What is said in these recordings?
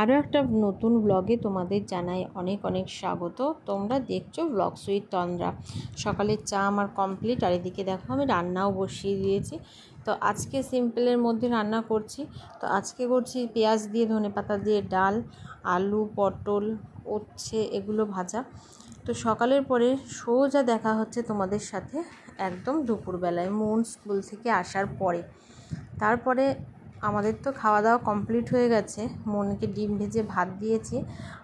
আরও একটা নতুন ব্লগে তোমাদের জানাই অনেক অনেক স্বাগত। তোমরা দেখছো ব্লগ সুইট তন্দ্রা। সকালের চা আমার কমপ্লিট, আর এদিকে দেখো আমি রান্নাও বসিয়ে দিয়েছি। তো আজকে সিম্পলের মধ্যে রান্না করছি। তো আজকে করছি পেঁয়াজ দিয়ে ধনেপাতা দিয়ে ডাল, আলু পটল উচ্ছে এগুলো ভাজা। তো সকালের পরে সোজা দেখা হচ্ছে তোমাদের সাথে একদম দুপুরবেলায় মন স্কুল থেকে আসার পরে। তারপরে আমাদের তো খাওয়া দাওয়া কমপ্লিট হয়ে গেছে। মনকে ডিম ভেজে ভাত দিয়েছি,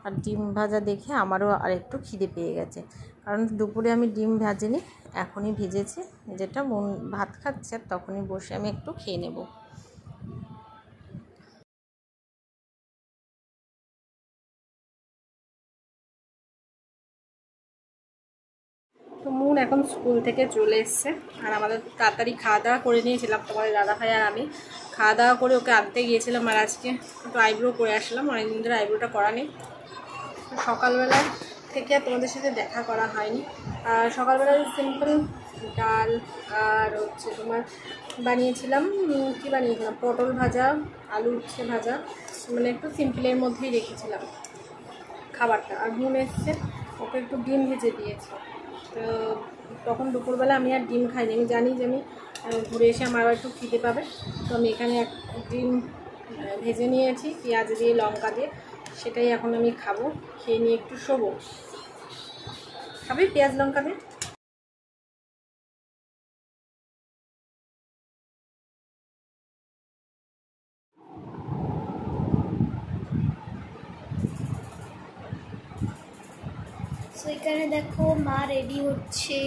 আর ডিম ভাজা দেখে আমারও আরেকটু খিদে পেয়ে গেছে, কারণ দুপুরে আমি ডিম ভাজিনি, এখনই ভেজেছি। যেটা মন ভাত খাচ্ছে তখনই বসে আমি একটু খেয়ে নেব। তো মন এখন স্কুল থেকে চলে এসছে, আর আমাদের তাড়াতাড়ি খাওয়া দাওয়া করে নিয়েছিলাম। তোমাদের দাদা ভাই আর আমি খাওয়া দাওয়া করে ওকে আনতে গিয়েছিলাম, আর আজকে একটু আইব্রো করে আসলাম। অনেকদিন ধরে আইব্রোটা করা নেই। সকালবেলা থেকে আর তোমাদের সাথে দেখা করা হয়নি। আর সকালবেলায় সিম্পল ডাল আর হচ্ছে তোমার বানিয়েছিলাম, কী বানিয়েছিলাম, পটল ভাজা, আলু উচ্ছে ভাজা, মানে একটু সিম্পলের মধ্যেই রেখেছিলাম খাবারটা। আর মন এসছে, ওকে একটু ডিম ভেজে দিয়েছি। তো তখন দুপুরবেলা আমি আর ডিম খাইনি, আমি জানি যে আমি ঘুরে এসে আমার আবার একটু খিদে পাবে। তো আমি এখানে এক ডিম ভেজে নিয়েছি পেঁয়াজ দিয়ে লঙ্কা দিয়ে, সেটাই এখন আমি খাবো। খেয়ে নিয়ে একটু শোবো। খাবি পেঁয়াজ লঙ্কা দিয়ে? সো এখানে দেখো মা রেডি হচ্ছে,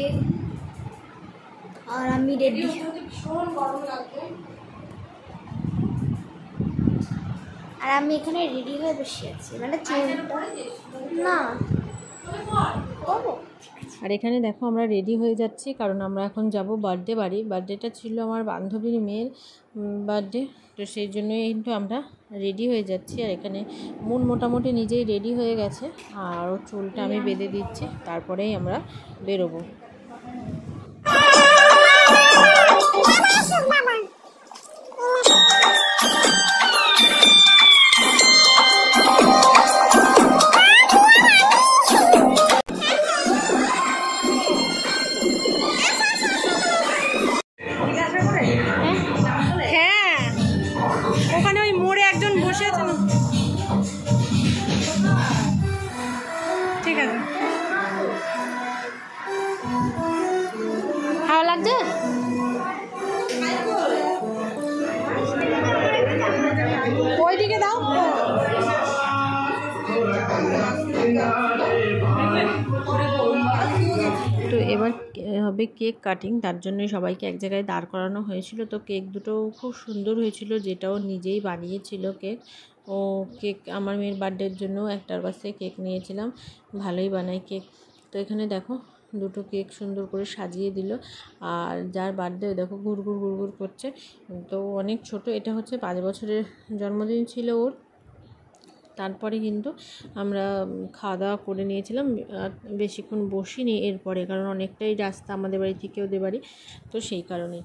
আর আমি রেডি। ভীষণ গরম লাগবে, আর আমি এখানে রেডি হয়ে বসে আছি, মানে চুলটা না করবো। আর এখানে দেখো আমরা রেডি হয়ে যাচ্ছি, কারণ আমরা এখন যাব বার্থডে বাড়ি। বার্থডেটা ছিল আমার বান্ধবীর মেয়ের বার্থডে, তো সেই জন্যই কিন্তু আমরা রেডি হয়ে যাচ্ছি। আর এখানে মন মোটামুটি নিজেই রেডি হয়ে গেছে, আর ওর চুলটা আমি বেঁধে দিচ্ছি, তারপরেই আমরা বেরোবো। হ্যাঁ, ওখানে ওই মোড়ে একজন বসে আছে। ঠিক আছে, ভালো লাগছে। ওইদিকে দাও। তো এবার হবে কেক কাটিং, তার জন্য সবাইকে এক জায়গায় দাঁড় করানো হয়েছিল। তো কেক দুটো খুব সুন্দর হয়েছিল, যেটাও নিজেই বানিয়েছিল কেক। ও কেক আমার মেয়ের বার্থডের জন্য একটার কাছে কেক নিয়েছিলাম, ভালোই বানায় কেক। তো এখানে দেখো দুটো কেক সুন্দর করে সাজিয়ে দিল। আর যার বার্থডে দেখো ঘুরঘুর ঘুরঘুর করছে, তো অনেক ছোট, এটা হচ্ছে 5 বছরের জন্মদিন ছিল ওর। তারপরে কিন্তু আমরা খাওয়া দাওয়া করে নিয়েছিলাম, আর বেশিক্ষণ বসিনি এরপরে, কারণ অনেকটাই রাস্তা আমাদের বাড়ি থেকে ওদের বাড়ি, তো সেই কারণে।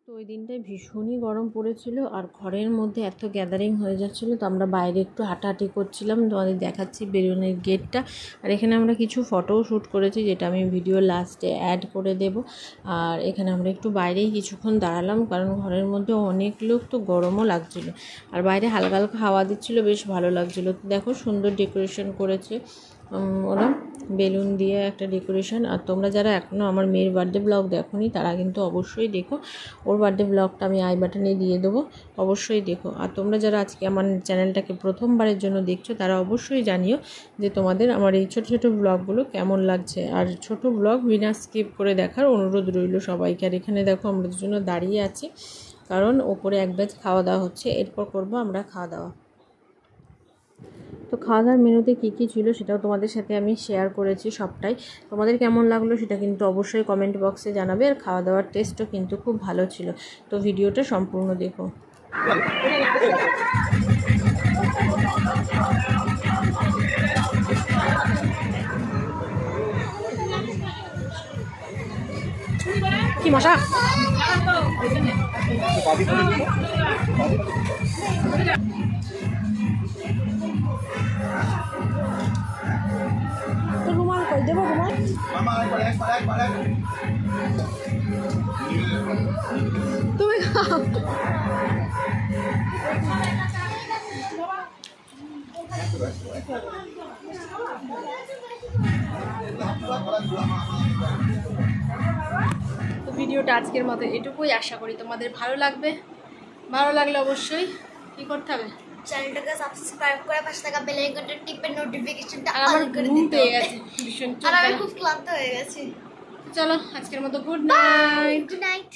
তো ওই দিনটায় ভীষণই গরম পড়েছিল, আর ঘরের মধ্যে এত গ্যাদারিং হয়ে যাচ্ছিলো। তো আমরা বাইরে একটু হাঁটাহাঁটি করছিলাম, তোমাদের দেখাচ্ছি বেলুনের গেটটা। আর এখানে আমরা কিছু ফটোও শ্যুট করেছি, যেটা আমি ভিডিও লাস্টে অ্যাড করে দেব। আর এখানে আমরা একটু বাইরেই কিছুক্ষণ দাঁড়ালাম, কারণ ঘরের মধ্যে অনেক লোক, তো গরমও লাগছিলো। আর বাইরে হালকা হালকা হাওয়া দিচ্ছিলো, বেশ ভালো লাগছিলো। দেখো সুন্দর ডেকোরেশন করেছে ওরা, বেলুন দিয়ে একটা ডেকোরেশন। আর তোমরা যারা এখনও আমার মেয়ের বার্থডে ব্লগ দেখোনি, তারা কিন্তু অবশ্যই দেখো। ওর বার্থডে ব্লগটা আমি আই বাটনে দিয়ে দেবো, অবশ্যই দেখো। আর তোমরা যারা আজকে আমার চ্যানেলটাকে প্রথমবারের জন্য দেখছো, তারা অবশ্যই জানিও যে তোমাদের আমার এই ছোটো ছোটো ব্লগগুলো কেমন লাগছে। আর ছোট ব্লগ বিনা স্কিপ করে দেখার অনুরোধ রইল সবাইকে। আর এখানে দেখো আমরা দুজন্য দাঁড়িয়ে আছি, কারণ ওপরে এক ব্যাচ খাওয়া দাওয়া হচ্ছে, এরপর করবো আমরা খাওয়া দাওয়া। তো খাওয়া দাওয়ার মেনুতে কী কী ছিল সেটাও তোমাদের সাথে আমি শেয়ার করেছি সবটাই। তোমাদের কেমন লাগলো সেটা কিন্তু অবশ্যই কমেন্ট বক্সে জানাবে। আর খাওয়া দাওয়ার টেস্টও কিন্তু খুব ভালো ছিল। তো ভিডিওটা সম্পূর্ণ দেখো। কি মশা? তো রুমাল কই দেবো? রুমাল তুমি খাও। তো ভিডিওটা আজকের মতো এটুকুই। আশা করি তোমাদের ভালো লাগবে। ভালো লাগলে অবশ্যই কি করতে হবে? চ্যানেলটাকে সাবস্ক্রাইব করে পাশে থাকা বেল আইকনটা টিপে নোটিফিকেশনটা আর আমার অন করে ঘুম দিতে পেয়ে হবে। গেছে ভীষণ। আর আমি খুব ক্লান্ত হয়ে গেছি। চলো আজকের মতো গুড নাইট। Good night.